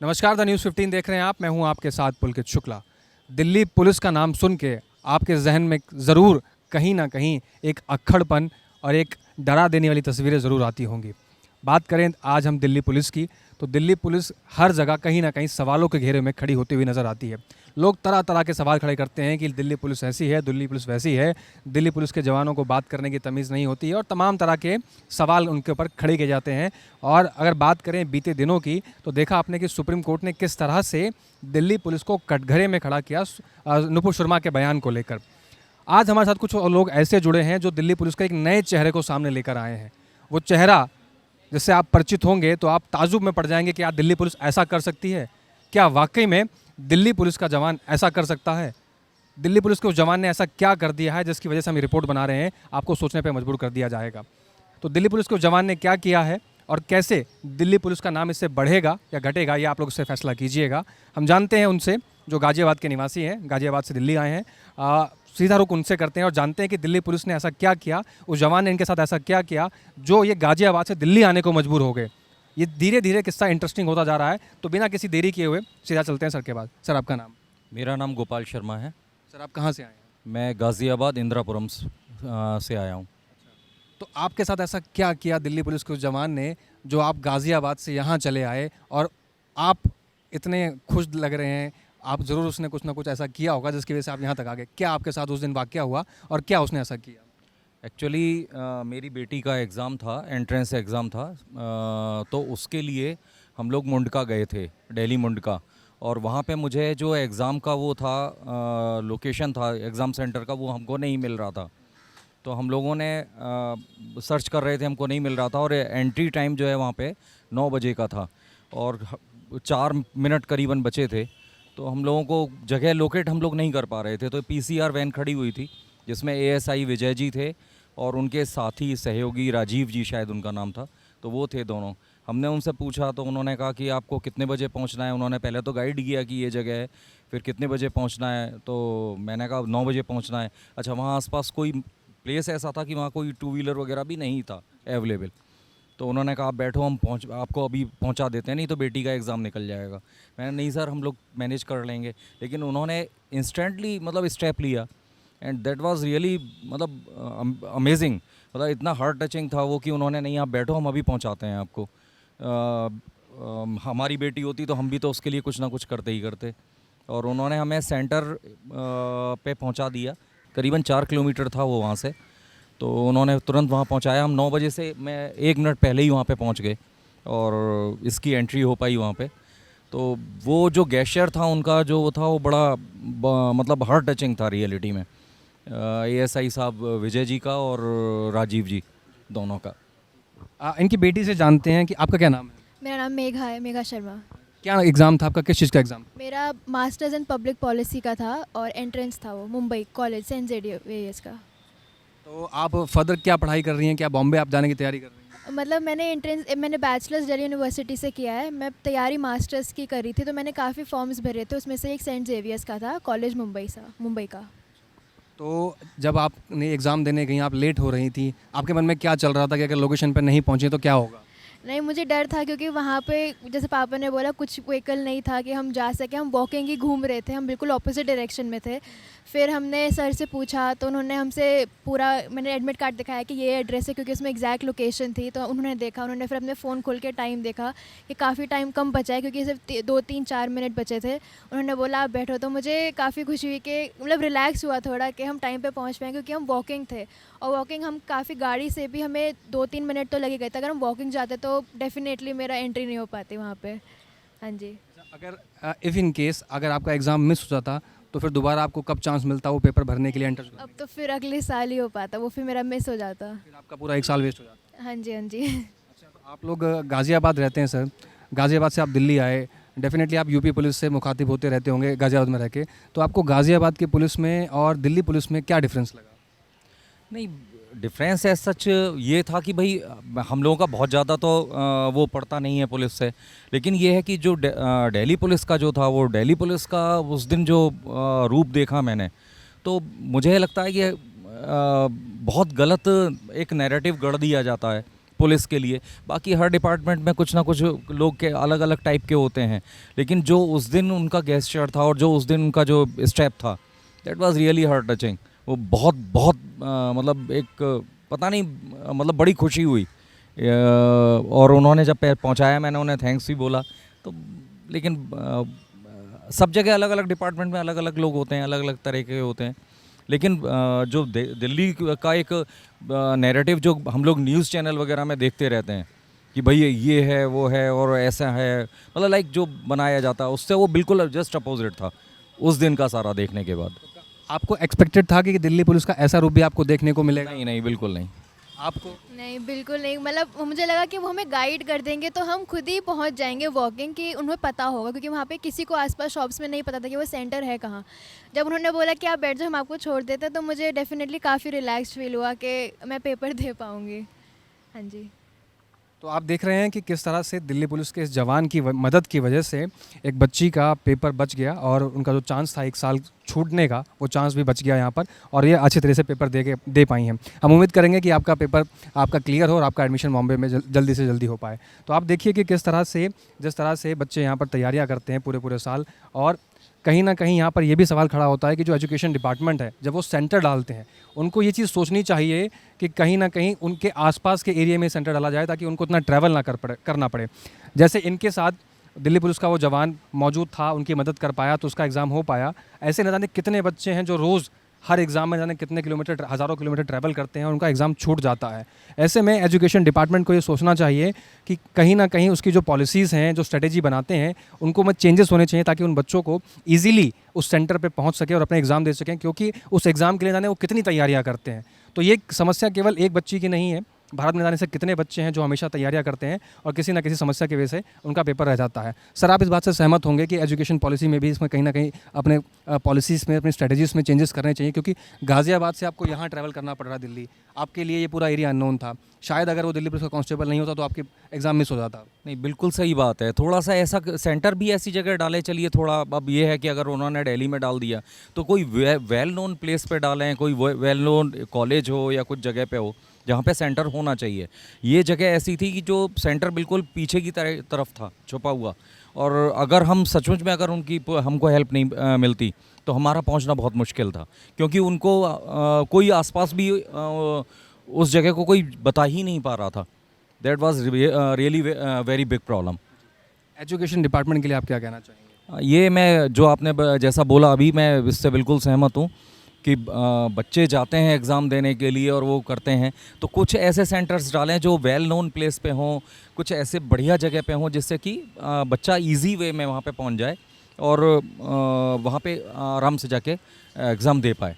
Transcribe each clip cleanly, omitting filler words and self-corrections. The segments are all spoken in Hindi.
नमस्कार, द न्यूज़ 15 देख रहे हैं आप। मैं हूं आपके साथ पुलकित शुक्ला। दिल्ली पुलिस का नाम सुन के आपके जहन में ज़रूर कहीं ना कहीं एक अक्खड़पन और एक डरा देने वाली तस्वीरें ज़रूर आती होंगी। बात करें आज हम दिल्ली पुलिस की, तो दिल्ली पुलिस हर जगह कहीं ना कहीं सवालों के घेरे में खड़ी होती हुई नज़र आती है। लोग तरह तरह के सवाल खड़े करते हैं कि दिल्ली पुलिस ऐसी है, दिल्ली पुलिस वैसी है, दिल्ली पुलिस के जवानों को बात करने की तमीज़ नहीं होती है, और तमाम तरह के सवाल उनके ऊपर खड़े किए जाते हैं। और अगर बात करें बीते दिनों की, तो देखा आपने कि सुप्रीम कोर्ट ने किस तरह से दिल्ली पुलिस को कटघरे में खड़ा किया नुपुर शर्मा के बयान को लेकर। आज हमारे साथ कुछ लोग ऐसे जुड़े हैं जो दिल्ली पुलिस के एक नए चेहरे को सामने लेकर आए हैं। वो चेहरा जिससे आप परिचित होंगे तो आप ताजुब में पड़ जाएंगे कि यार दिल्ली पुलिस ऐसा कर सकती है। क्या वाकई में दिल्ली पुलिस का जवान ऐसा कर सकता है? दिल्ली पुलिस के उस जवान ने ऐसा क्या कर दिया है जिसकी वजह से हम ये रिपोर्ट बना रहे हैं, आपको सोचने पे मजबूर कर दिया जाएगा। तो दिल्ली पुलिस के उस जवान ने क्या किया है और कैसे दिल्ली पुलिस का नाम इससे बढ़ेगा या घटेगा, ये आप लोग इससे फैसला कीजिएगा। हम जानते हैं उनसे, जो गाजियाबाद के निवासी हैं, गाजियाबाद से दिल्ली आए हैं। सीधा रुख उनसे करते हैं और जानते हैं कि दिल्ली पुलिस ने ऐसा क्या किया, उस जवान ने इनके साथ ऐसा क्या किया जो ये गाजियाबाद से दिल्ली आने को मजबूर हो गए। ये धीरे धीरे किस्सा इंटरेस्टिंग होता जा रहा है, तो बिना किसी देरी किए हुए सीधा चलते हैं सर के पास। सर, आपका नाम? मेरा नाम गोपाल शर्मा है। सर, आप कहाँ से आए हैं? मैं गाज़ियाबाद इंदिरापुरम से आया हूँ। तो आपके साथ ऐसा क्या किया दिल्ली पुलिस के उस जवान ने जो आप गाज़ियाबाद से यहाँ चले आए और आप इतने खुश लग रहे हैं? आप ज़रूर उसने कुछ ना कुछ ऐसा किया होगा जिसकी वजह से आप यहाँ तक आ गए। क्या आपके साथ उस दिन वाक़या हुआ और क्या उसने ऐसा किया? एक्चुअली मेरी बेटी का एग्ज़ाम था, एंट्रेंस एग्ज़ाम था। तो उसके लिए हम लोग मुंडका गए थे, दिल्ली मुंडका। और वहाँ पे मुझे जो एग्ज़ाम का वो था, लोकेशन था एग्ज़ाम सेंटर का, वो हमको नहीं मिल रहा था। तो हम लोगों ने सर्च कर रहे थे, हमको नहीं मिल रहा था। और एंट्री टाइम जो है वहाँ पे 9 बजे का था और 4 मिनट करीबन बचे थे। तो हम लोगों को जगह लोकेट हम लोग नहीं कर पा रहे थे। तो पीसीआर वैन खड़ी हुई थी जिसमें एएसआई विजय जी थे और उनके साथी सहयोगी राजीव जी, शायद उनका नाम था। तो वो थे दोनों। हमने उनसे पूछा तो उन्होंने कहा कि आपको कितने बजे पहुंचना है। उन्होंने पहले तो गाइड किया कि ये जगह है, फिर कितने बजे पहुंचना है। तो मैंने कहा 9 बजे पहुंचना है। अच्छा, वहाँ आसपास कोई प्लेस ऐसा था कि वहाँ कोई 2 व्हीलर वगैरह भी नहीं था अवेलेबल। तो उन्होंने कहा आप बैठो, हम आपको अभी पहुंचा देते हैं, नहीं तो बेटी का एग्ज़ाम निकल जाएगा। मैंने नहीं सर, हम लोग मैनेज कर लेंगे। लेकिन उन्होंने इंस्टेंटली मतलब स्टेप लिया एंड दैट वाज रियली मतलब अमेजिंग। मतलब इतना हार्ट टचिंग था वो कि उन्होंने नहीं, आप बैठो, हम अभी पहुंचाते हैं आपको। हमारी बेटी होती तो हम भी तो उसके लिए कुछ ना कुछ करते ही करते। और उन्होंने हमें सेंटर पे पहुंचा दिया। करीबन 4 किलोमीटर था वो वहाँ से। तो उन्होंने तुरंत वहाँ पहुँचाया। हम 9 बजे से, मैं 1 मिनट पहले ही वहाँ पे पहुँच गए और इसकी एंट्री हो पाई वहाँ पे। तो वो जो गेस्चर था उनका, जो वो था, वो बड़ा मतलब हार्ट टचिंग था रियलिटी में। एएसआई साहब विजय जी का और राजीव जी, दोनों का। इनकी बेटी से जानते हैं कि आपका क्या नाम है? मेरा नाम मेघा है, मेघा शर्मा। क्या एग्ज़ाम था आपका? किस चीज़ का एग्ज़ाम? मेरा मास्टर्स इन पब्लिक पॉलिसी का था और एंट्रेंस था वो मुंबई कॉलेज सेंट जेवियर्स का। तो आप फर्दर क्या पढ़ाई कर रही हैं? क्या बॉम्बे आप जाने की तैयारी कर रही हैं? मतलब मैंने बैचलर्स दिल्ली यूनिवर्सिटी से किया है। मैं तैयारी मास्टर्स की करी थी, तो मैंने काफ़ी फॉर्म्स भरे थे। उसमें से एक सेंट जेवियर्स का था, कॉलेज मुंबई का। तो जब आपने एग्ज़ाम देने गई, आप लेट हो रही थी, आपके मन में क्या चल रहा था कि अगर लोकेशन पर नहीं पहुँचे तो क्या होगा? नहीं, मुझे डर था क्योंकि वहाँ पे जैसे पापा ने बोला कुछ व्हीकल नहीं था कि हम जा सके। हम वॉकिंग ही घूम रहे थे, हम बिल्कुल ऑपोजिट डायरेक्शन में थे। फिर हमने सर से पूछा तो उन्होंने हमसे पूरा, मैंने एडमिट कार्ड दिखाया कि ये एड्रेस है, क्योंकि उसमें एग्जैक्ट लोकेशन थी। तो उन्होंने देखा, उन्होंने फिर अपने फ़ोन खोल के टाइम देखा कि काफ़ी टाइम कम बचा है, क्योंकि सिर्फ 2-3-4 मिनट बचे थे। उन्होंने बोला आप बैठो। तो मुझे काफ़ी खुशी हुई कि मतलब रिलैक्स हुआ थोड़ा कि हम टाइम पे पहुंच पाए, क्योंकि हम वॉकिंग थे। और वॉकिंग हम काफ़ी, गाड़ी से भी हमें 2-3 मिनट तो लगे गए थे। अगर हम वॉकिंग जाते तो डेफिनेटली मेरा एंट्री नहीं हो पाती वहाँ पे। हाँ जी। अगर इफ़ इन केस अगर आपका एग्ज़ाम मिस हो जाता तो फिर दोबारा आपको कब चांस मिलता वो पेपर भरने के लिए, एंटर करने अब तो फिर अगले साल ही हो पाता, वो फिर मेरा मिस हो जाता। के? फिर आपका पूरा 1 साल वेस्ट हो जाता। हाँ जी, हाँ जी। अच्छा, तो आप लोग गाज़ियाबाद रहते हैं सर, गाज़ियाबाद से आप दिल्ली आए, डेफिनेटली आप यूपी पुलिस से मुखातिब होते रहते होंगे गाज़ियाबाद में रह के। तो आपको गाज़ियाबाद की पुलिस में और दिल्ली पुलिस में क्या डिफरेंस लगा? नहीं, डिफरेंस एज सच ये था कि भाई हम लोगों का बहुत ज़्यादा तो वो पड़ता नहीं है पुलिस से। लेकिन ये है कि जो दिल्ली पुलिस का जो था, वो दिल्ली पुलिस का उस दिन जो रूप देखा मैंने, तो मुझे लगता है कि बहुत गलत एक नैरेटिव गढ़ दिया जाता है पुलिस के लिए। बाकी हर डिपार्टमेंट में कुछ ना कुछ लोग के अलग अलग टाइप के होते हैं, लेकिन जो उस दिन उनका गेस्चर था और जो उस दिन उनका जो स्टेप था, that was really heart touching. वो बहुत बहुत मतलब एक पता नहीं मतलब बड़ी खुशी हुई। और उन्होंने जब पहुंचाया, मैंने उन्हें थैंक्स भी बोला। तो लेकिन सब जगह अलग अलग डिपार्टमेंट में अलग अलग लोग होते हैं, अलग अलग तरह के होते हैं। लेकिन जो दिल्ली का एक नैरेटिव जो हम लोग न्यूज़ चैनल वगैरह में देखते रहते हैं कि भाई ये है वो है और ऐसा है, मतलब लाइक जो बनाया जाता है उससे वो बिल्कुल जस्ट अपोजिट था उस दिन का सारा देखने के बाद। आपको एक्सपेक्टेड था कि दिल्ली पुलिस का ऐसा रूप भी आपको देखने को मिलेगा? नहीं नहीं, बिल्कुल नहीं। आपको? नहीं, बिल्कुल नहीं। मतलब मुझे लगा कि वो हमें गाइड कर देंगे तो हम खुद ही पहुंच जाएंगे वॉकिंग, कि उन्हें पता होगा, क्योंकि वहाँ पे किसी को आसपास शॉप्स में नहीं पता था कि वो सेंटर है कहाँ। जब उन्होंने बोला कि आप बैठ जाओ, हम आपको छोड़ देते हैं, तो मुझे डेफिनेटली काफ़ी रिलैक्स फील हुआ कि मैं पेपर दे पाऊँगी। हाँ जी। तो आप देख रहे हैं कि किस तरह से दिल्ली पुलिस के इस जवान की मदद की वजह से एक बच्ची का पेपर बच गया और उनका जो चांस था 1 साल छूटने का, वो चांस भी बच गया यहाँ पर, और ये अच्छी तरह से पेपर दे पाई हैं। हम उम्मीद करेंगे कि आपका पेपर आपका क्लियर हो और आपका एडमिशन बॉम्बे में जल्दी से जल्दी हो पाए। तो आप देखिए कि किस तरह से जिस तरह से बच्चे यहाँ पर तैयारियाँ करते हैं पूरे पूरे साल, और कहीं ना कहीं यहाँ पर ये भी सवाल खड़ा होता है कि जो एजुकेशन डिपार्टमेंट है, जब वो सेंटर डालते हैं, उनको ये चीज़ सोचनी चाहिए कि कहीं ना कहीं उनके आसपास के एरिया में सेंटर डाला जाए ताकि उनको इतना ट्रैवल ना करना पड़े। जैसे इनके साथ दिल्ली पुलिस का वो जवान मौजूद था, उनकी मदद कर पाया तो उसका एग्ज़ाम हो पाया। ऐसे न जाने कितने बच्चे हैं जो रोज़ हर एग्ज़ाम में जाने कितने किलोमीटर, हज़ारों किलोमीटर ट्रैवल करते हैं और उनका एग्ज़ाम छूट जाता है। ऐसे में एजुकेशन डिपार्टमेंट को ये सोचना चाहिए कि कहीं ना कहीं उसकी जो पॉलिसीज़ हैं, जो स्ट्रेटेजी बनाते हैं, उनको में चेंजेस होने चाहिए ताकि उन बच्चों को ईजिली उस सेंटर पे पहुंच सके और अपने एग्ज़ाम दे सकें, क्योंकि उस एग्ज़ाम के लिए जाने वो कितनी तैयारियां करते हैं। तो ये समस्या केवल एक बच्ची की नहीं है, भारत में जाने से कितने बच्चे हैं जो हमेशा तैयारियां करते हैं और किसी ना किसी समस्या की वजह से उनका पेपर रह जाता है। सर, आप इस बात से सहमत होंगे कि एजुकेशन पॉलिसी में भी इसमें कहीं ना कहीं अपने पॉलिसीज़ में, अपनी स्ट्रेटजीज़ में चेंजेस करने चाहिए, क्योंकि गाज़ियाबाद से आपको यहाँ ट्रैवल करना पड़ रहा है दिल्ली, आपके लिए ये पूरा एरिया अननोन था। शायद अगर वो दिल्ली पुलिस का कांस्टेबल नहीं होता तो आपके एग्ज़ाम मिस हो जाता। नहीं, बिल्कुल सही बात है। थोड़ा सा ऐसा सेंटर भी ऐसी जगह डाले, चलिए थोड़ा। अब ये है कि अगर उन्होंने दिल्ली में डाल दिया तो कोई वेल नोन प्लेस पे डालें, कोई वेल नोन कॉलेज हो या कुछ जगह पे हो जहाँ पे सेंटर होना चाहिए। ये जगह ऐसी थी कि जो सेंटर बिल्कुल पीछे की तरफ था, छुपा हुआ, और अगर हम सचमुच में अगर उनकी हमको हेल्प नहीं मिलती तो हमारा पहुंचना बहुत मुश्किल था, क्योंकि उनको कोई आसपास भी उस जगह को कोई बता ही नहीं पा रहा था। That was really very big problem. Education department के लिए आप क्या कहना चाहेंगे? ये मैं जो आपने जैसा बोला अभी, मैं इससे बिल्कुल सहमत हूँ कि बच्चे जाते हैं एग्ज़ाम देने के लिए और वो करते हैं, तो कुछ ऐसे सेंटर्स डालें जो वेल नोन प्लेस पे हों, कुछ ऐसे बढ़िया जगह पे हों जिससे कि बच्चा इजी वे में वहाँ पे पहुँच जाए और वहाँ पे आराम से जाके एग्ज़ाम दे पाए।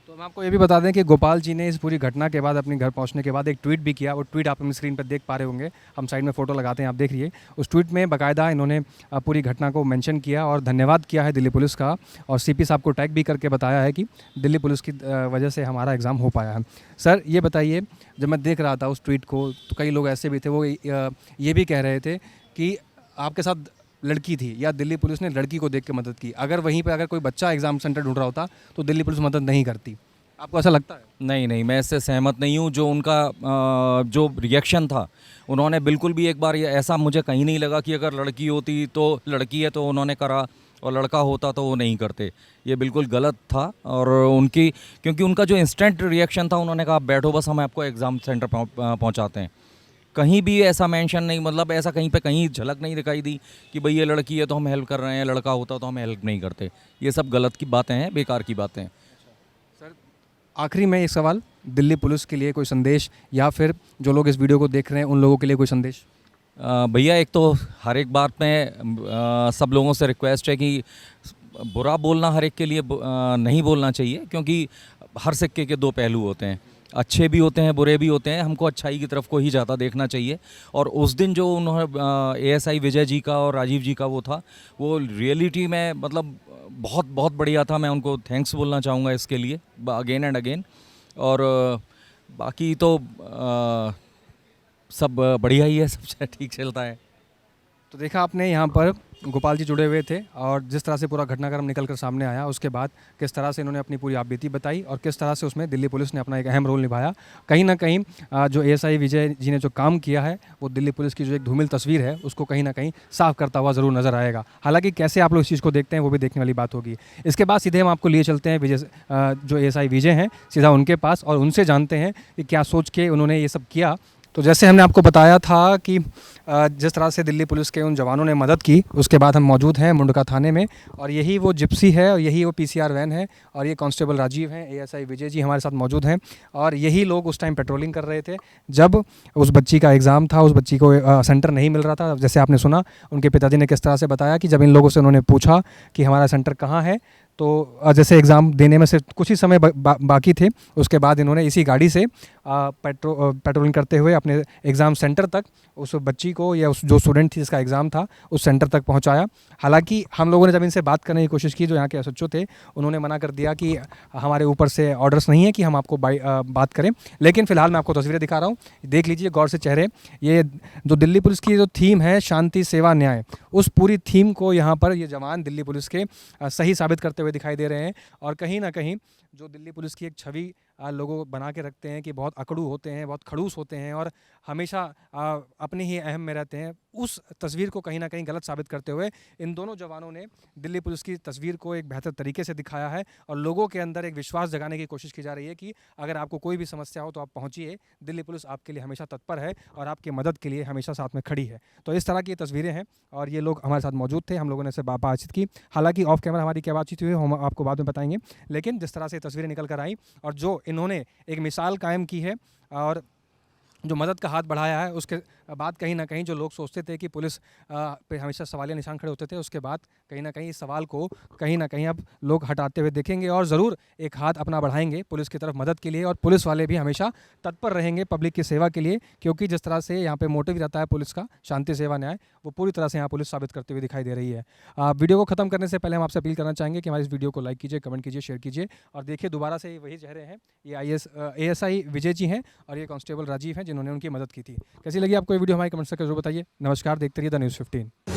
तो हम आपको ये भी बता दें कि गोपाल जी ने इस पूरी घटना के बाद, अपने घर पहुंचने के बाद, एक ट्वीट भी किया। वो ट्वीट आप अपनी स्क्रीन पर देख पा रहे होंगे, हम साइड में फ़ोटो लगाते हैं, आप देख रहिए। उस ट्वीट में बाकायदा इन्होंने पूरी घटना को मेंशन किया और धन्यवाद किया है दिल्ली पुलिस का, और सीपी साहब को टैग भी करके बताया है कि दिल्ली पुलिस की वजह से हमारा एग्ज़ाम हो पाया है। सर, ये बताइए, जब मैं देख रहा था उस ट्वीट को तो कई लोग ऐसे भी थे, वो ये भी कह रहे थे कि आपके साथ लड़की थी या दिल्ली पुलिस ने लड़की को देख के मदद की। अगर वहीं पे अगर कोई बच्चा एग्ज़ाम सेंटर ढूंढ रहा होता तो दिल्ली पुलिस मदद नहीं करती। आपको ऐसा लगता है? नहीं नहीं, मैं इससे सहमत नहीं हूँ। जो उनका जो रिएक्शन था, उन्होंने बिल्कुल भी एक बार ऐसा मुझे कहीं नहीं लगा कि अगर लड़की होती तो, लड़की है तो उन्होंने करा और लड़का होता तो वो नहीं करते। ये बिल्कुल गलत था। और उनकी, क्योंकि उनका जो इंस्टेंट रिएक्शन था, उन्होंने कहा बैठो बस, हम आपको एग्ज़ाम सेंटर पहुँचाते हैं। कहीं भी ऐसा मेंशन नहीं, मतलब ऐसा कहीं पे कहीं झलक नहीं दिखाई दी कि भाई ये लड़की है तो हम हेल्प कर रहे हैं, लड़का होता तो हम हेल्प नहीं करते। ये सब गलत की बातें हैं, बेकार की बातें हैं। सर, आखिरी में एक सवाल, दिल्ली पुलिस के लिए कोई संदेश, या फिर जो लोग इस वीडियो को देख रहे हैं उन लोगों के लिए कोई संदेश? भैया, एक तो हर एक बात में सब लोगों से रिक्वेस्ट है कि बुरा बोलना हर एक के लिए नहीं बोलना चाहिए, क्योंकि हर सिक्के के दो पहलू होते हैं, अच्छे भी होते हैं बुरे भी होते हैं। हमको अच्छाई की तरफ को ही ज़्यादा देखना चाहिए। और उस दिन जो उन्होंने एएसआई विजय जी का और राजीव जी का वो था, वो रियलिटी में मतलब बहुत बहुत बढ़िया था। मैं उनको थैंक्स बोलना चाहूँगा इसके लिए अगेन एंड अगेन। और बाकी तो सब बढ़िया ही है, सब ठीक चलता है। तो देखा आपने यहाँ पर गोपाल जी जुड़े हुए थे और जिस तरह से पूरा घटनाक्रम निकल कर सामने आया, उसके बाद किस तरह से इन्होंने अपनी पूरी आपबीती बताई और किस तरह से उसमें दिल्ली पुलिस ने अपना एक अहम रोल निभाया। कहीं ना कहीं जो एएसआई विजय जी ने जो काम किया है वो दिल्ली पुलिस की जो एक धूमिल तस्वीर है उसको कहीं ना कहीं साफ करता हुआ ज़रूर नज़र आएगा। हालांकि कैसे आप लोग इस चीज़ को देखते हैं वो भी देखने वाली बात होगी। इसके बाद सीधे हम आपको लिए चलते हैं विजय जो एएसआई विजय हैं, सीधा उनके पास और उनसे जानते हैं कि क्या सोच के उन्होंने ये सब किया। तो जैसे हमने आपको बताया था कि जिस तरह से दिल्ली पुलिस के उन जवानों ने मदद की, उसके बाद हम मौजूद हैं मुंडका थाने में और यही वो जिप्सी है और यही वो पीसीआर वैन है और ये कांस्टेबल राजीव हैं, एएसआई विजय जी हमारे साथ मौजूद हैं और यही लोग उस टाइम पेट्रोलिंग कर रहे थे जब उस बच्ची का एग्ज़ाम था, उस बच्ची को सेंटर नहीं मिल रहा था। जैसे आपने सुना उनके पिताजी ने किस तरह से बताया कि जब इन लोगों से उन्होंने पूछा कि हमारा सेंटर कहाँ है, तो जैसे एग्ज़ाम देने में से कुछ ही समय बाकी थे, उसके बाद इन्होंने इसी गाड़ी से पेट्रोलिंग करते हुए अपने एग्ज़ाम सेंटर तक उस बच्ची को या उस जो स्टूडेंट थी जिसका एग्ज़ाम था उस सेंटर तक पहुंचाया। हालांकि हम लोगों ने जब इनसे बात करने की कोशिश की, जो यहाँ के एसएचओ थे, उन्होंने मना कर दिया कि हमारे ऊपर से ऑर्डर्स नहीं है कि हम आपको बात करें। लेकिन फ़िलहाल मैं आपको तस्वीरें दिखा रहा हूँ, देख लीजिए गौर से चेहरे। ये जो दिल्ली पुलिस की जो थीम है शांति सेवा न्याय, उस पूरी थीम को यहाँ पर ये जवान दिल्ली पुलिस के सही साबित करते हुए दिखाई दे रहे हैं। और कहीं ना कहीं जो दिल्ली पुलिस की एक छवि लोगों बना के रखते हैं कि बहुत अकड़ू होते हैं, बहुत खड़ूस होते हैं और हमेशा अपने ही अहम में रहते हैं, उस तस्वीर को कहीं ना कहीं गलत साबित करते हुए इन दोनों जवानों ने दिल्ली पुलिस की तस्वीर को एक बेहतर तरीके से दिखाया है और लोगों के अंदर एक विश्वास जगाने की कोशिश की जा रही है कि अगर आपको कोई भी समस्या हो तो आप पहुंचिए, दिल्ली पुलिस आपके लिए हमेशा तत्पर है और आपकी मदद के लिए हमेशा साथ में खड़ी है। तो इस तरह की तस्वीरें हैं और ये लोग हमारे साथ मौजूद थे, हम लोगों ने इससे बातचीत की। हालांकि ऑफ कैमरा हमारी क्या बातचीत हुई हम आपको बाद में बताएंगे, लेकिन जिस तरह से तस्वीरें निकल कर आई और जो इन्होंने एक मिसाल कायम की है और जो मदद का हाथ बढ़ाया है, उसके बाद कहीं ना कहीं जो लोग सोचते थे कि पुलिस पे हमेशा सवालिया निशान खड़े होते थे, उसके बाद कहीं ना कहीं इस सवाल को कहीं ना कहीं अब लोग हटाते हुए देखेंगे और ज़रूर एक हाथ अपना बढ़ाएंगे पुलिस की तरफ मदद के लिए। और पुलिस वाले भी हमेशा तत्पर रहेंगे पब्लिक की सेवा के लिए, क्योंकि जिस तरह से यहाँ पे मोटिव रहता है पुलिस का शांति सेवा न्याय, वो पूरी तरह से यहाँ पुलिस साबित करते हुए दिखाई दे रही है। वीडियो को ख़त्म करने से पहले हम आपसे अपील करना चाहेंगे कि हमारी इस वीडियो को लाइक कीजिए, कमेंट कीजिए, शेयर कीजिए और देखिए दोबारा से वही चेहरे हैं, ये एएसआई विजय जी हैं और ये कांस्टेबल राजीव हैं जिन्होंने उनकी मदद की थी। कैसी लगी आपको ये वीडियो हमारे कमेंट सेक्शन में जरूर बताइए। नमस्कार, देखते रहिए द न्यूज़ 15।